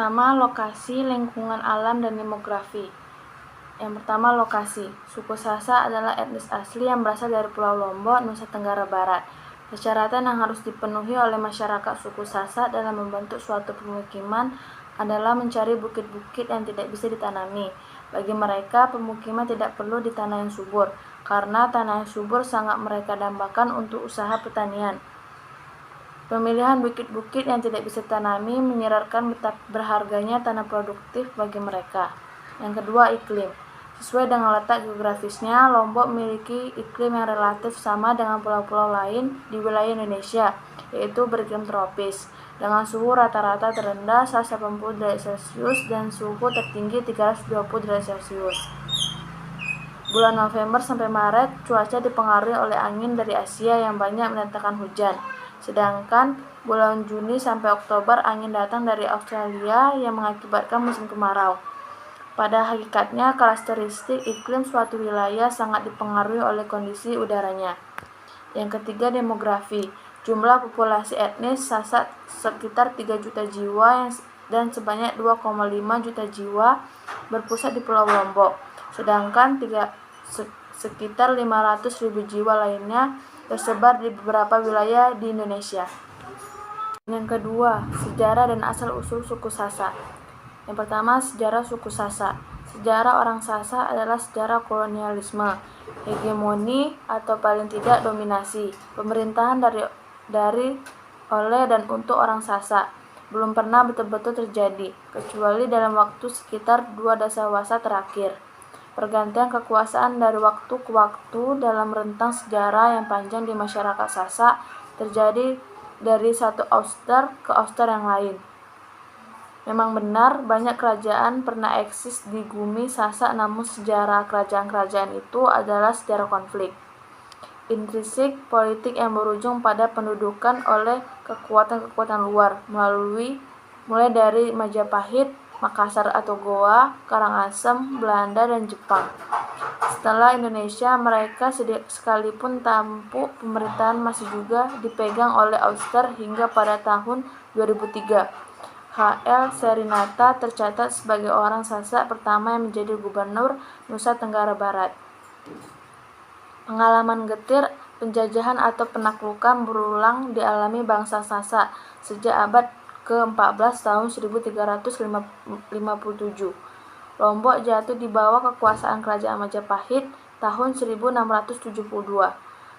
pertama, lokasi, lingkungan alam, dan demografi. Yang pertama, lokasi. Suku Sasak adalah etnis asli yang berasal dari Pulau Lombok, Nusa Tenggara Barat. Persyaratan yang harus dipenuhi oleh masyarakat suku Sasak dalam membentuk suatu pemukiman adalah mencari bukit-bukit yang tidak bisa ditanami. Bagi mereka, pemukiman tidak perlu di tanah yang subur, karena tanah yang subur sangat mereka dambakan untuk usaha pertanian. Pemilihan bukit-bukit yang tidak bisa ditanami menyiratkan betapa berharganya tanah produktif bagi mereka. Yang kedua, iklim. Sesuai dengan letak geografisnya, Lombok memiliki iklim yang relatif sama dengan pulau-pulau lain di wilayah Indonesia, yaitu beriklim tropis, dengan suhu rata-rata terendah 180 derajat Celcius dan suhu tertinggi 320 derajat Celcius. Bulan November sampai Maret, cuaca dipengaruhi oleh angin dari Asia yang banyak mendatangkan hujan. Sedangkan bulan Juni sampai Oktober angin datang dari Australia yang mengakibatkan musim kemarau. Pada hakikatnya, karakteristik iklim suatu wilayah sangat dipengaruhi oleh kondisi udaranya. Yang ketiga, demografi. Jumlah populasi etnis Sasak sekitar 3 juta jiwa dan sebanyak 2,5 juta jiwa berpusat di Pulau Lombok. Sedangkan sekitar 500.000 jiwa lainnya tersebar di beberapa wilayah di Indonesia. Yang kedua, sejarah dan asal-usul suku Sasak. Yang pertama, sejarah suku Sasak. Sejarah orang Sasak adalah sejarah kolonialisme, hegemoni atau paling tidak dominasi, pemerintahan dari oleh dan untuk orang Sasak. Belum pernah betul-betul terjadi, kecuali dalam waktu sekitar 2 dasawarsa terakhir. Pergantian kekuasaan dari waktu ke waktu dalam rentang sejarah yang panjang di masyarakat Sasak terjadi dari satu auster ke auster yang lain. Memang benar, banyak kerajaan pernah eksis di bumi Sasak, namun sejarah kerajaan-kerajaan itu adalah sejarah konflik intrinsik politik yang berujung pada pendudukan oleh kekuatan-kekuatan luar mulai dari Majapahit, Makassar atau Goa, Karangasem, Belanda, dan Jepang. Setelah Indonesia, mereka sekalipun tampuk pemerintahan masih juga dipegang oleh Auster hingga pada tahun 2003. H.L. Serinata tercatat sebagai orang Sasak pertama yang menjadi gubernur Nusa Tenggara Barat. Pengalaman getir penjajahan atau penaklukan berulang dialami bangsa Sasak sejak abad ke-14 tahun 1357. Lombok jatuh di bawah kekuasaan kerajaan Majapahit tahun 1672.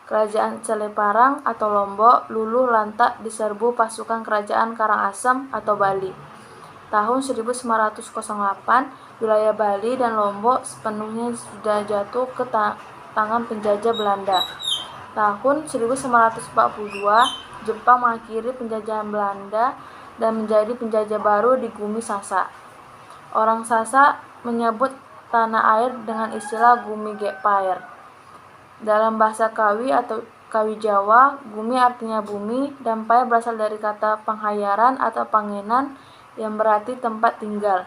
Kerajaan Seleparang atau Lombok luluh lantak diserbu pasukan kerajaan Karangasem atau Bali. Tahun 1908, wilayah Bali dan Lombok sepenuhnya sudah jatuh ke tangan penjajah Belanda. Tahun 1942, Jepang mengakhiri penjajahan Belanda dan menjadi penjajah baru di bumi Sasak. Orang Sasak menyebut tanah air dengan istilah Gumi Gepayar. Dalam bahasa Kawi atau Kawi Jawa, Gumi artinya bumi dan Payar berasal dari kata penghayaran atau pangenan yang berarti tempat tinggal.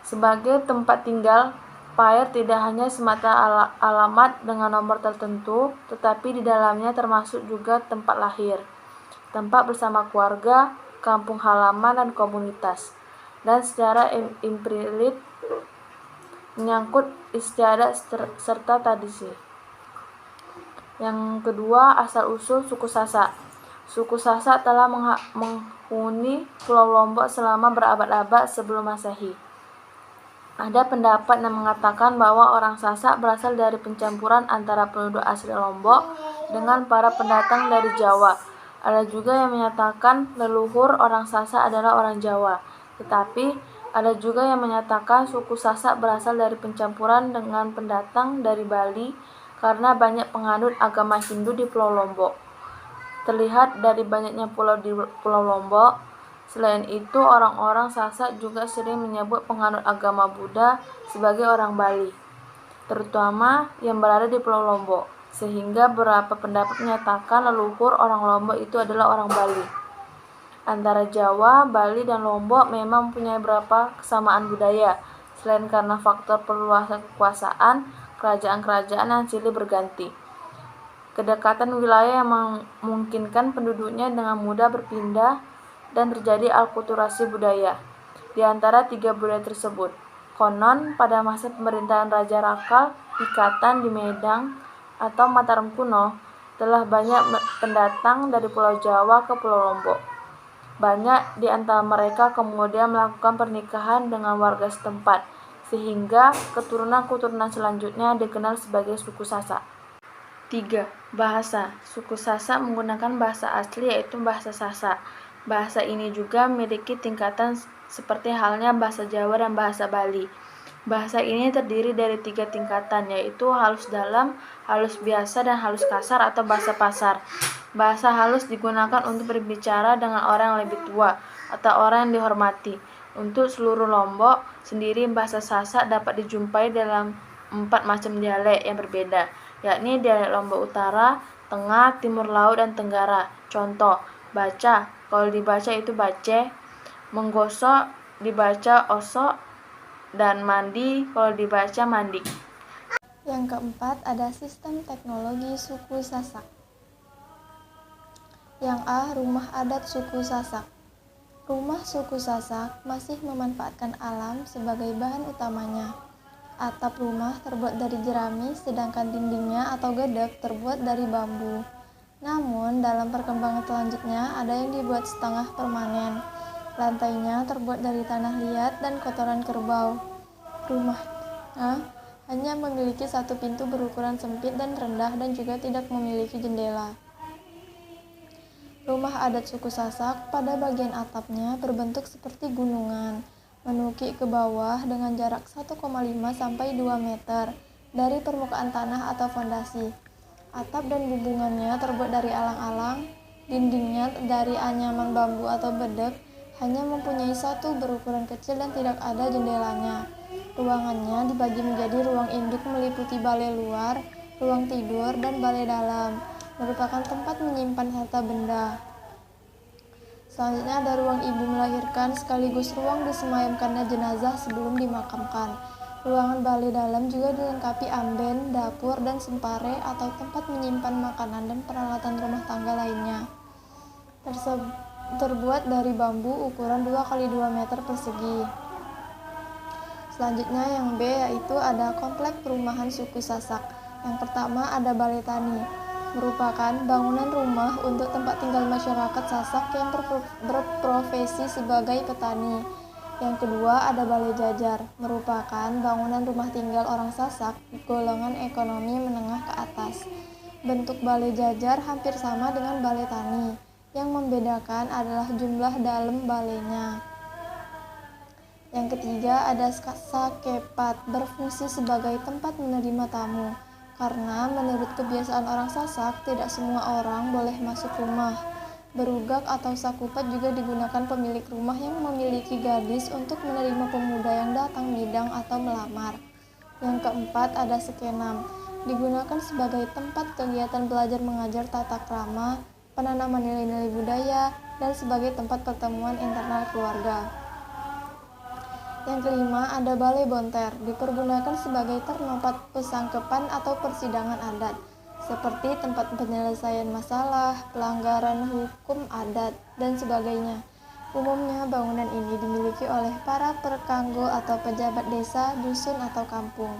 Sebagai tempat tinggal, Payar tidak hanya semata alamat dengan nomor tertentu, tetapi di dalamnya termasuk juga tempat lahir, tempat bersama keluarga, kampung halaman, dan komunitas. Dan secara implisit menyangkut istiadat serta tradisi. Yang kedua, asal-usul suku Sasak. Suku Sasak telah menghuni Pulau Lombok selama berabad-abad sebelum Masehi. Ada pendapat yang mengatakan bahwa orang Sasak berasal dari pencampuran antara penduduk asli Lombok dengan para pendatang dari Jawa. Ada juga yang menyatakan leluhur orang Sasak adalah orang Jawa. Tetapi ada juga yang menyatakan suku Sasak berasal dari pencampuran dengan pendatang dari Bali karena banyak penganut agama Hindu di Pulau Lombok. Terlihat dari banyaknya pulau di Pulau Lombok. Selain itu, orang-orang Sasak juga sering menyebut penganut agama Buddha sebagai orang Bali, terutama yang berada di Pulau Lombok, sehingga beberapa pendapat menyatakan leluhur orang Lombok itu adalah orang Bali. Antara Jawa, Bali, dan Lombok memang mempunyai beberapa kesamaan budaya, selain karena faktor perluasan kekuasaan, kerajaan-kerajaan yang silih berganti. Kedekatan wilayah yang memungkinkan penduduknya dengan mudah berpindah dan terjadi alkulturasi budaya. di antara tiga budaya tersebut. Konon, pada masa pemerintahan Raja Rakal, Pikatan di Medang atau Mataram kuno, telah banyak pendatang dari Pulau Jawa ke Pulau Lombok. Banyak di antara mereka kemudian melakukan pernikahan dengan warga setempat, sehingga keturunan-keturunan selanjutnya dikenal sebagai suku Sasak. 3. Bahasa. Suku Sasak menggunakan bahasa asli yaitu bahasa Sasak. Bahasa ini juga memiliki tingkatan seperti halnya bahasa Jawa dan bahasa Bali. Bahasa ini terdiri dari 3 tingkatan, yaitu halus dalam, halus biasa, dan halus kasar atau bahasa pasar. Bahasa halus digunakan untuk berbicara dengan orang yang lebih tua atau orang yang dihormati. Untuk seluruh Lombok sendiri, bahasa Sasak dapat dijumpai dalam 4 macam dialek yang berbeda, yakni dialek Lombok Utara, Tengah, Timur Laut, dan Tenggara. Contoh, baca, kalau dibaca itu bace, menggosok dibaca osok, dan mandi kalau dibaca mandi. Yang keempat, ada sistem teknologi suku Sasak. Yang A. Rumah adat suku Sasak. Rumah suku Sasak masih memanfaatkan alam sebagai bahan utamanya. Atap rumah terbuat dari jerami, sedangkan dindingnya atau gedek terbuat dari bambu. Namun, dalam perkembangan selanjutnya ada yang dibuat setengah permanen. Lantainya terbuat dari tanah liat dan kotoran kerbau. Rumahnya hanya memiliki satu pintu berukuran sempit dan rendah dan juga tidak memiliki jendela. Rumah adat suku Sasak pada bagian atapnya berbentuk seperti gunungan, menukik ke bawah dengan jarak 1,5 sampai 2 meter dari permukaan tanah atau fondasi. Atap dan bumbungannya terbuat dari alang-alang, dindingnya dari anyaman bambu atau bedek, hanya mempunyai satu berukuran kecil dan tidak ada jendelanya. Ruangannya dibagi menjadi ruang induk meliputi balai luar, ruang tidur, dan balai dalam, merupakan tempat menyimpan harta benda. Selanjutnya ada ruang ibu melahirkan sekaligus ruang disemayamkannya jenazah sebelum dimakamkan. Ruangan balai dalam juga dilengkapi amben, dapur, dan sempare atau tempat menyimpan makanan dan peralatan rumah tangga lainnya. Terbuat dari bambu ukuran 2x2 meter persegi. Selanjutnya yang B yaitu ada komplek perumahan suku Sasak. Yang pertama ada Balai Tani, merupakan bangunan rumah untuk tempat tinggal masyarakat Sasak yang berprofesi sebagai petani. Yang kedua ada Balai Jajar, merupakan bangunan rumah tinggal orang Sasak golongan ekonomi menengah ke atas. Bentuk Balai Jajar hampir sama dengan Balai Tani, yang membedakan adalah jumlah dalam balainya. Yang ketiga ada Sakepat, berfungsi sebagai tempat menerima tamu. Karena menurut kebiasaan orang Sasak, tidak semua orang boleh masuk rumah. Berugak atau sakupat juga digunakan pemilik rumah yang memiliki gadis untuk menerima pemuda yang datang bidang atau melamar. Yang keempat ada Sekenam, digunakan sebagai tempat kegiatan belajar mengajar tata krama, penanaman nilai-nilai budaya, dan sebagai tempat pertemuan internal keluarga. Yang kelima ada Balai Bonter, dipergunakan sebagai tempat pesangkepan atau persidangan adat, seperti tempat penyelesaian masalah, pelanggaran hukum adat, dan sebagainya. Umumnya bangunan ini dimiliki oleh para perkanggo atau pejabat desa, dusun, atau kampung.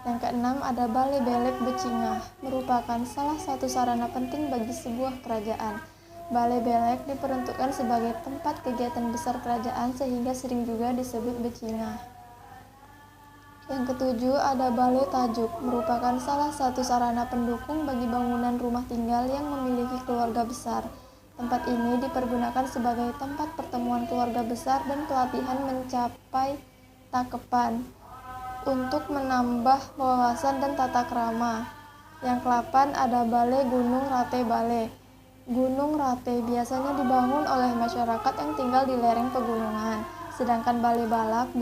Yang keenam ada Balai Belek Becingah, merupakan salah satu sarana penting bagi sebuah kerajaan. Balai Belek diperuntukkan sebagai tempat kegiatan besar kerajaan sehingga sering juga disebut Becingah. Yang ketujuh ada Balai Tajuk, merupakan salah satu sarana pendukung bagi bangunan rumah tinggal yang memiliki keluarga besar. Tempat ini dipergunakan sebagai tempat pertemuan keluarga besar dan pelatihan mencapai takepan untuk menambah wawasan dan tata krama. Yang ke-8 ada Balai Gunung Rate Balai. Gunung Rate biasanya dibangun oleh masyarakat yang tinggal di lereng pegunungan, sedangkan Balai Balak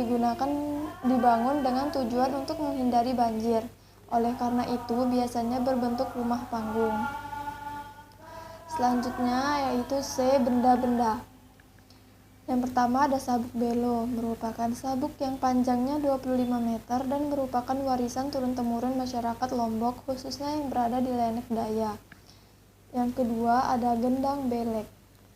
dibangun dengan tujuan untuk menghindari banjir. Oleh karena itu, biasanya berbentuk rumah panggung. Selanjutnya yaitu C. Benda-benda. Yang pertama ada Sabuk Belo, merupakan sabuk yang panjangnya 25 meter dan merupakan warisan turun-temurun masyarakat Lombok, khususnya yang berada di Lenek Daya. Yang kedua ada Gendang Belek,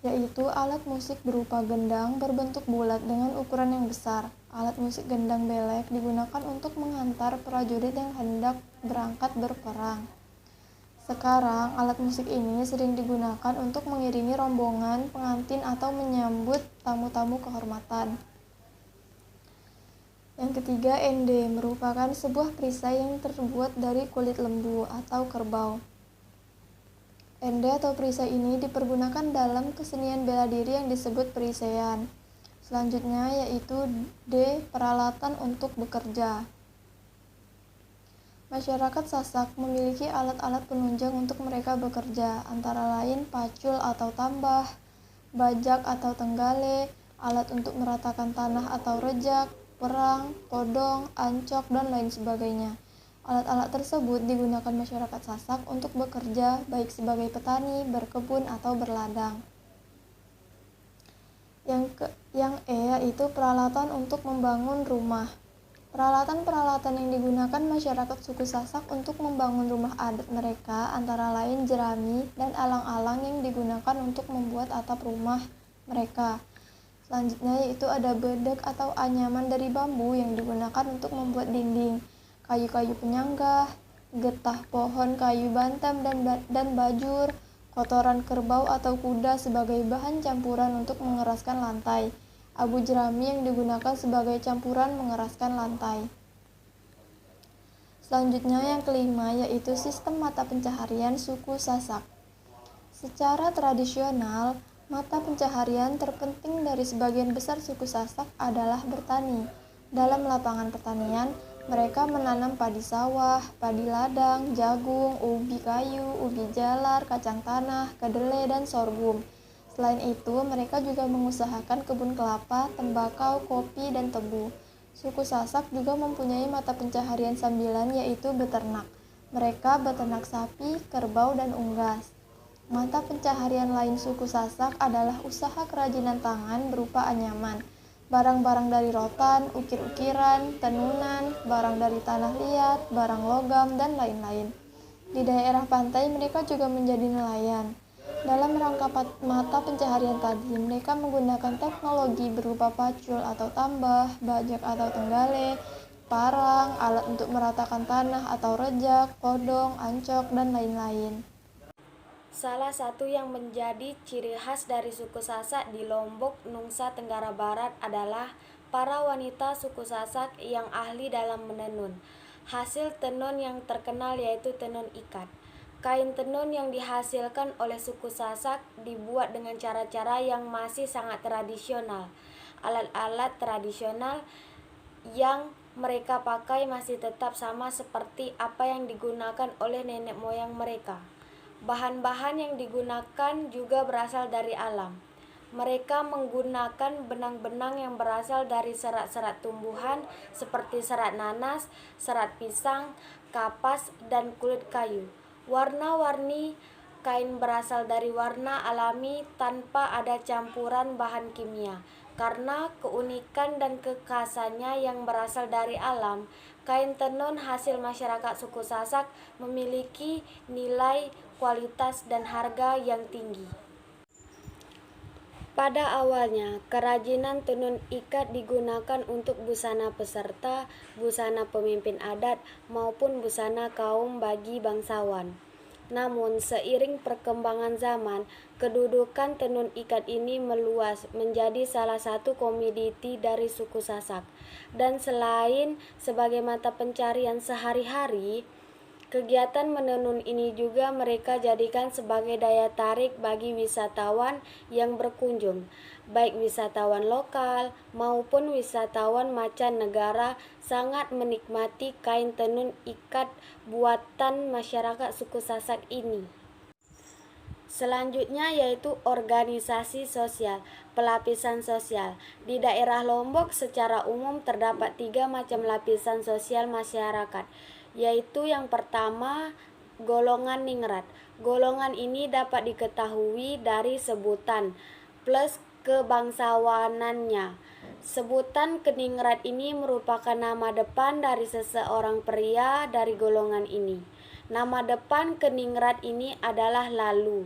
yaitu alat musik berupa gendang berbentuk bulat dengan ukuran yang besar. Alat musik gendang belek digunakan untuk menghantar prajurit yang hendak berangkat berperang. Sekarang, alat musik ini sering digunakan untuk mengiringi rombongan pengantin atau menyambut tamu-tamu kehormatan. Yang ketiga, ende merupakan sebuah perisai yang terbuat dari kulit lembu atau kerbau. Ende atau perisai ini dipergunakan dalam kesenian bela diri yang disebut perisaian. Selanjutnya yaitu D. Peralatan untuk bekerja. Masyarakat Sasak memiliki alat-alat penunjang untuk mereka bekerja, antara lain pacul atau tambah, bajak atau tenggale, alat untuk meratakan tanah atau rejak, perang, kodong, ancok, dan lain sebagainya. Alat-alat tersebut digunakan masyarakat Sasak untuk bekerja baik sebagai petani, berkebun, atau berladang. Yang E yaitu peralatan untuk membangun rumah. Peralatan-peralatan yang digunakan masyarakat suku Sasak untuk membangun rumah adat mereka antara lain jerami dan alang-alang yang digunakan untuk membuat atap rumah mereka. Selanjutnya yaitu ada bedek atau anyaman dari bambu yang digunakan untuk membuat dinding, kayu-kayu penyanggah, getah pohon kayu bantam dan bajur, kotoran kerbau atau kuda sebagai bahan campuran untuk mengeraskan lantai, abu jerami yang digunakan sebagai campuran mengeraskan lantai. Selanjutnya yang kelima yaitu sistem mata pencaharian suku Sasak. Secara tradisional, mata pencaharian terpenting dari sebagian besar suku Sasak adalah bertani. Dalam lapangan pertanian, mereka menanam padi sawah, padi ladang, jagung, ubi kayu, ubi jalar, kacang tanah, kedelai, dan sorghum. Selain itu, mereka juga mengusahakan kebun kelapa, tembakau, kopi, dan tebu. Suku Sasak juga mempunyai mata pencaharian sambilan yaitu beternak. Mereka beternak sapi, kerbau, dan unggas. Mata pencaharian lain suku Sasak adalah usaha kerajinan tangan berupa anyaman, barang-barang dari rotan, ukir-ukiran, tenunan, barang dari tanah liat, barang logam, dan lain-lain. Di daerah pantai mereka juga menjadi nelayan. Dalam rangka mata pencaharian tadi, mereka menggunakan teknologi berupa pacul atau tambah, bajak atau tenggale, parang, alat untuk meratakan tanah atau rejak, kodong, ancok, dan lain-lain. Salah satu yang menjadi ciri khas dari suku Sasak di Lombok, Nusa Tenggara Barat adalah para wanita suku Sasak yang ahli dalam menenun. Hasil tenun yang terkenal yaitu tenun ikat. Kain tenun yang dihasilkan oleh suku Sasak dibuat dengan cara-cara yang masih sangat tradisional. Alat-alat tradisional yang mereka pakai masih tetap sama seperti apa yang digunakan oleh nenek moyang mereka. Bahan-bahan yang digunakan juga berasal dari alam. Mereka menggunakan benang-benang yang berasal dari serat-serat tumbuhan seperti serat nanas, serat pisang, kapas, dan kulit kayu. Warna-warni kain berasal dari warna alami tanpa ada campuran bahan kimia. Karena keunikan dan kekhasannya yang berasal dari alam, kain tenun hasil masyarakat suku Sasak memiliki nilai, kualitas, dan harga yang tinggi. Pada awalnya, kerajinan tenun ikat digunakan untuk busana peserta, busana pemimpin adat, maupun busana kaum bagi bangsawan. Namun, seiring perkembangan zaman, kedudukan tenun ikat ini meluas menjadi salah satu komoditi dari suku Sasak. Dan selain sebagai mata pencarian sehari-hari, kegiatan menenun ini juga mereka jadikan sebagai daya tarik bagi wisatawan yang berkunjung, baik wisatawan lokal maupun wisatawan mancanegara sangat menikmati kain tenun ikat buatan masyarakat suku Sasak ini. Selanjutnya yaitu organisasi sosial, pelapisan sosial. Di daerah Lombok secara umum terdapat 3 macam lapisan sosial masyarakat, yaitu yang pertama, golongan ningrat. Golongan ini dapat diketahui dari sebutan plus kebangsawanannya. Sebutan keningrat ini merupakan nama depan dari seseorang pria dari golongan ini. Nama depan keningrat ini adalah Lalu.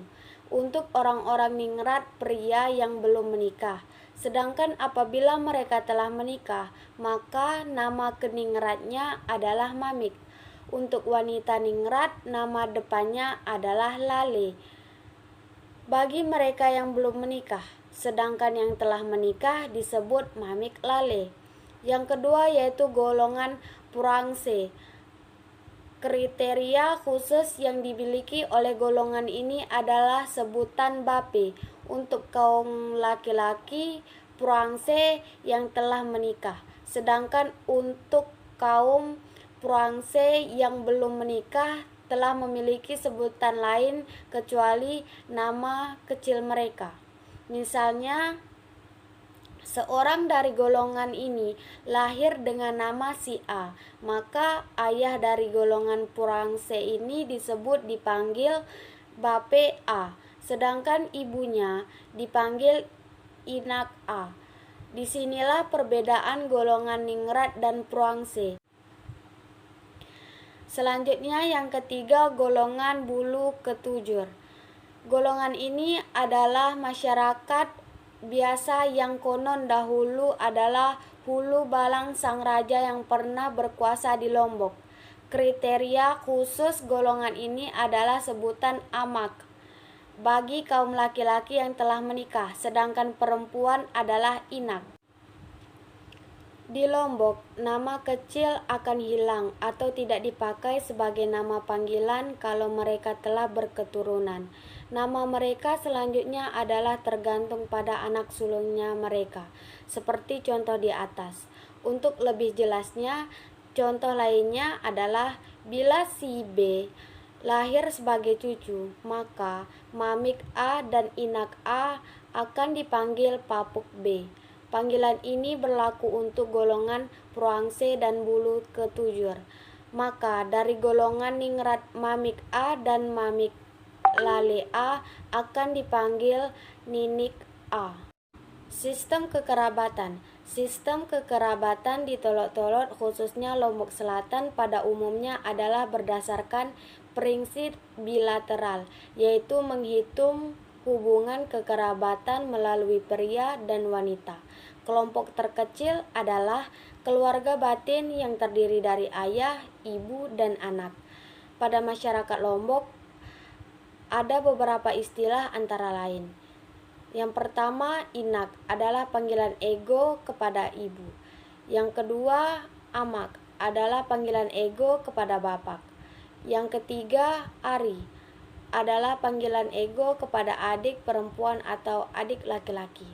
untuk orang-orang ningrat pria yang belum menikah. Sedangkan apabila mereka telah menikah, maka nama keningratnya adalah mamik. Untuk wanita ningrat, nama depannya adalah lale bagi mereka yang belum menikah. Sedangkan yang telah menikah disebut mamik lale. Yang kedua yaitu golongan purangse. Kriteria khusus yang dimiliki oleh golongan ini adalah sebutan bape untuk kaum laki-laki purangse yang telah menikah. Sedangkan untuk kaum purangse yang belum menikah telah memiliki sebutan lain kecuali nama kecil mereka. Misalnya, seorang dari golongan ini lahir dengan nama si A, maka ayah dari golongan purangse ini dipanggil bape A, sedangkan ibunya dipanggil inak A. Disinilah perbedaan golongan ningrat dan purangse. Selanjutnya yang ketiga, golongan bulu ketujur. Golongan ini adalah masyarakat biasa yang konon dahulu adalah hulu balang sang raja yang pernah berkuasa di Lombok. Kriteria khusus golongan ini adalah sebutan amak bagi kaum laki-laki yang telah menikah, sedangkan perempuan adalah inak. Di Lombok, nama kecil akan hilang atau tidak dipakai sebagai nama panggilan kalau mereka telah berketurunan. Nama mereka selanjutnya adalah tergantung pada anak sulungnya mereka, seperti contoh di atas. Untuk lebih jelasnya, contoh lainnya adalah bila si B lahir sebagai cucu, maka mamik A dan inak A akan dipanggil papuk B. Panggilan ini berlaku untuk golongan purangse dan bulu ketujur. Maka dari golongan ningrat mamik A dan mamik lale A akan dipanggil ninik A. Sistem kekerabatan. Sistem kekerabatan di Tolok-Tolok khususnya Lombok Selatan pada umumnya adalah berdasarkan prinsip bilateral, yaitu menghitung hubungan kekerabatan melalui pria dan wanita. Kelompok terkecil adalah keluarga batin yang terdiri dari ayah, ibu, dan anak. Pada masyarakat Lombok ada beberapa istilah antara lain. Yang pertama, inak adalah panggilan ego kepada ibu. Yang kedua, amak adalah panggilan ego kepada bapak. Yang ketiga, ari adalah panggilan ego kepada adik perempuan atau adik laki-laki.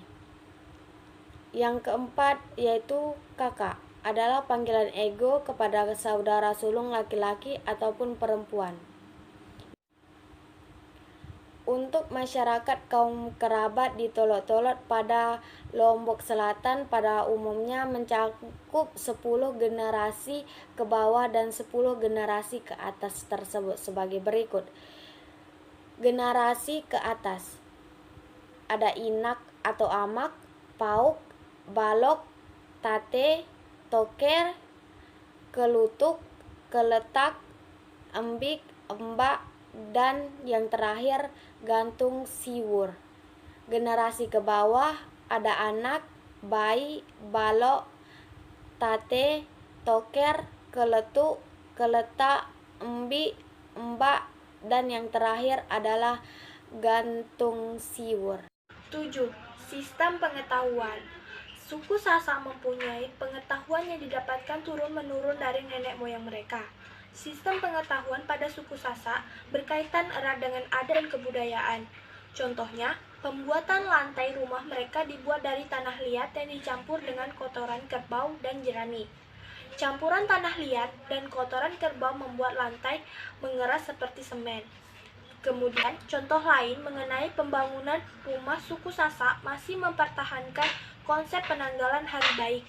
Yang keempat yaitu kakak adalah panggilan ego kepada saudara sulung laki-laki ataupun perempuan. Untuk masyarakat kaum kerabat di Tolok-Tolok pada Lombok Selatan pada umumnya mencakup 10 generasi ke bawah dan 10 generasi ke atas tersebut sebagai berikut. Generasi ke atas ada inak atau amak, pauk, balok, tate, toker, kelutuk, keletak, embik, embak, dan yang terakhir gantung siwur. Generasi ke bawah ada anak, bayi, balok, tate, toker, keletuk, keletak, embik, embak, dan yang terakhir adalah gantung siwur. 7. Sistem pengetahuan. Suku Sasak mempunyai pengetahuan yang didapatkan turun-menurun dari nenek moyang mereka. Sistem pengetahuan pada suku Sasak berkaitan erat dengan adat dan kebudayaan. Contohnya, pembuatan lantai rumah mereka dibuat dari tanah liat yang dicampur dengan kotoran kerbau dan jerami. Campuran tanah liat dan kotoran kerbau membuat lantai mengeras seperti semen. Kemudian, contoh lain mengenai pembangunan rumah suku Sasak masih mempertahankan konsep penanggalan hari baik.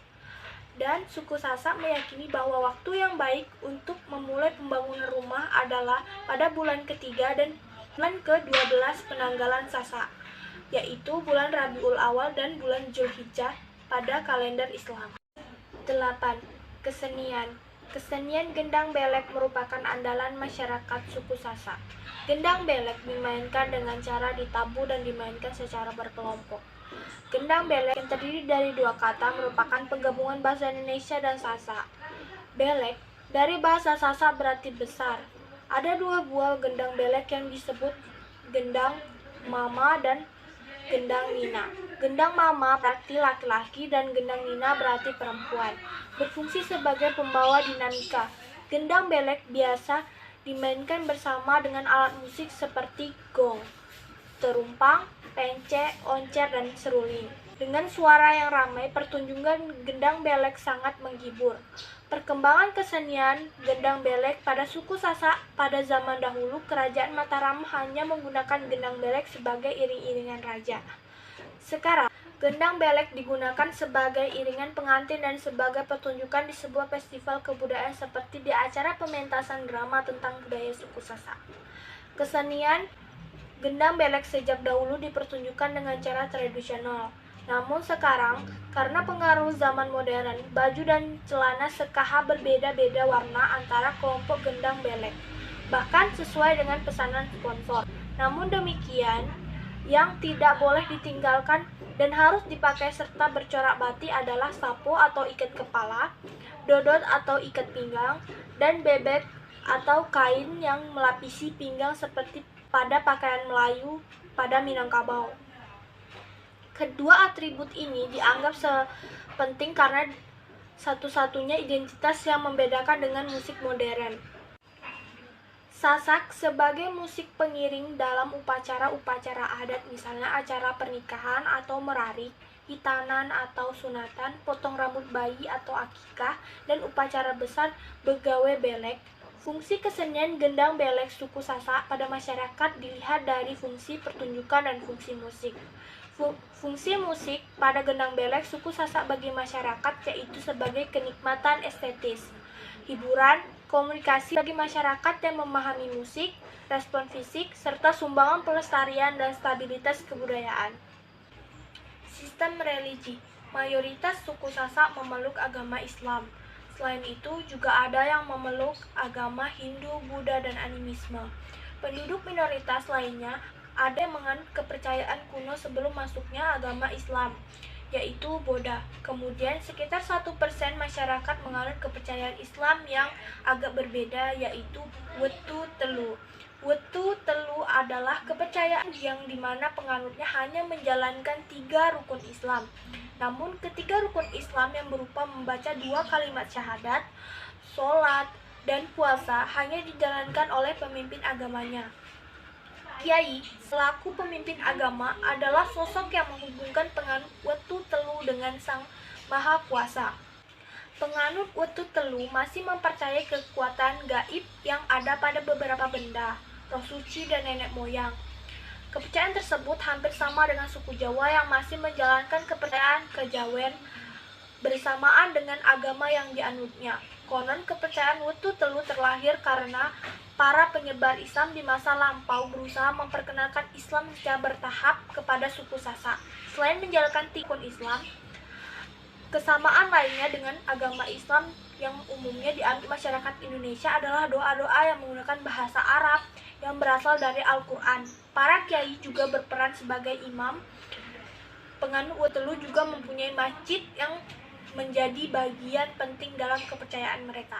Dan suku Sasak meyakini bahwa waktu yang baik untuk memulai pembangunan rumah adalah pada bulan ketiga dan bulan ke-12 penanggalan Sasak, yaitu bulan Rabiul Awal dan bulan Zulhijjah pada kalender Islam. 8. Kesenian. Kesenian gendang belek merupakan andalan masyarakat suku Sasak. Gendang belek dimainkan dengan cara ditabuh dan dimainkan secara berkelompok. Gendang belek yang terdiri dari dua kata merupakan penggabungan bahasa Indonesia dan Sasak. Belek dari bahasa Sasak berarti besar. Ada dua buah gendang belek yang disebut gendang mama dan gendang nina. Gendang mama berarti laki-laki dan gendang nina berarti perempuan. Berfungsi sebagai pembawa dinamika. Gendang belek biasa dimainkan bersama dengan alat musik seperti gong, terumpang, pencek, oncer, dan seruling. Dengan suara yang ramai, pertunjukan gendang belek sangat menghibur. Perkembangan kesenian gendang belek pada suku Sasak pada zaman dahulu, Kerajaan Mataram hanya menggunakan gendang belek sebagai iring-iringan raja. Sekarang, gendang belek digunakan sebagai iringan pengantin dan sebagai pertunjukan di sebuah festival kebudayaan seperti di acara pementasan drama tentang budaya suku Sasak. Kesenian gendang belek sejak dahulu dipertunjukkan dengan cara tradisional. Namun sekarang, karena pengaruh zaman modern, baju dan celana sekaha berbeda-beda warna antara kelompok gendang belek, bahkan sesuai dengan pesanan sponsor. Namun demikian, yang tidak boleh ditinggalkan dan harus dipakai serta bercorak batik adalah sapo atau ikat kepala, dodot atau ikat pinggang, dan bebek atau kain yang melapisi pinggang seperti pada pakaian Melayu pada Minangkabau. Kedua atribut ini dianggap penting karena satu-satunya identitas yang membedakan dengan musik modern. Sasak sebagai musik pengiring dalam upacara-upacara adat, misalnya acara pernikahan atau merarik, hitanan atau sunatan, potong rambut bayi atau akikah, dan upacara besar begawe belek. Fungsi kesenian gendang belek suku Sasak pada masyarakat dilihat dari fungsi pertunjukan dan fungsi musik. Fungsi musik pada gendang belek suku Sasak bagi masyarakat yaitu sebagai kenikmatan estetis, hiburan, komunikasi bagi masyarakat yang memahami musik, respon fisik, serta sumbangan pelestarian dan stabilitas kebudayaan. Sistem religi. Mayoritas suku Sasak memeluk agama Islam. Selain itu, juga ada yang memeluk agama Hindu, Buddha, dan animisme. Penduduk minoritas lainnya ada yang menganut kepercayaan kuno sebelum masuknya agama Islam, yaitu Buddha. Kemudian sekitar 1% masyarakat menganut kepercayaan Islam yang agak berbeda, yaitu Wetu Telu. Wetu Telu adalah kepercayaan yang dimana penganutnya hanya menjalankan 3 rukun Islam. Namun ketiga rukun Islam yang berupa membaca 2 kalimat syahadat, sholat, dan puasa hanya dijalankan oleh pemimpin agamanya. Kiai, selaku pemimpin agama, adalah sosok yang menghubungkan penganut Wetu Telu dengan Sang Maha Kuasa. Penganut Wetu Telu masih mempercayai kekuatan gaib yang ada pada beberapa benda, roh suci, dan nenek moyang. Kepercayaan tersebut hampir sama dengan suku Jawa yang masih menjalankan kepercayaan kejawen bersamaan dengan agama yang dianutnya. Konon kepercayaan Wetu Telu terlahir karena para penyebar Islam di masa lampau berusaha memperkenalkan Islam secara bertahap kepada suku Sasak. Selain menjalankan tikun Islam, kesamaan lainnya dengan agama Islam yang umumnya dianut masyarakat Indonesia adalah doa-doa yang menggunakan bahasa Arab yang berasal dari Al-Quran. Para kiai juga berperan sebagai imam. Penganut Wetu Telu juga mempunyai masjid yang menjadi bagian penting dalam kepercayaan mereka.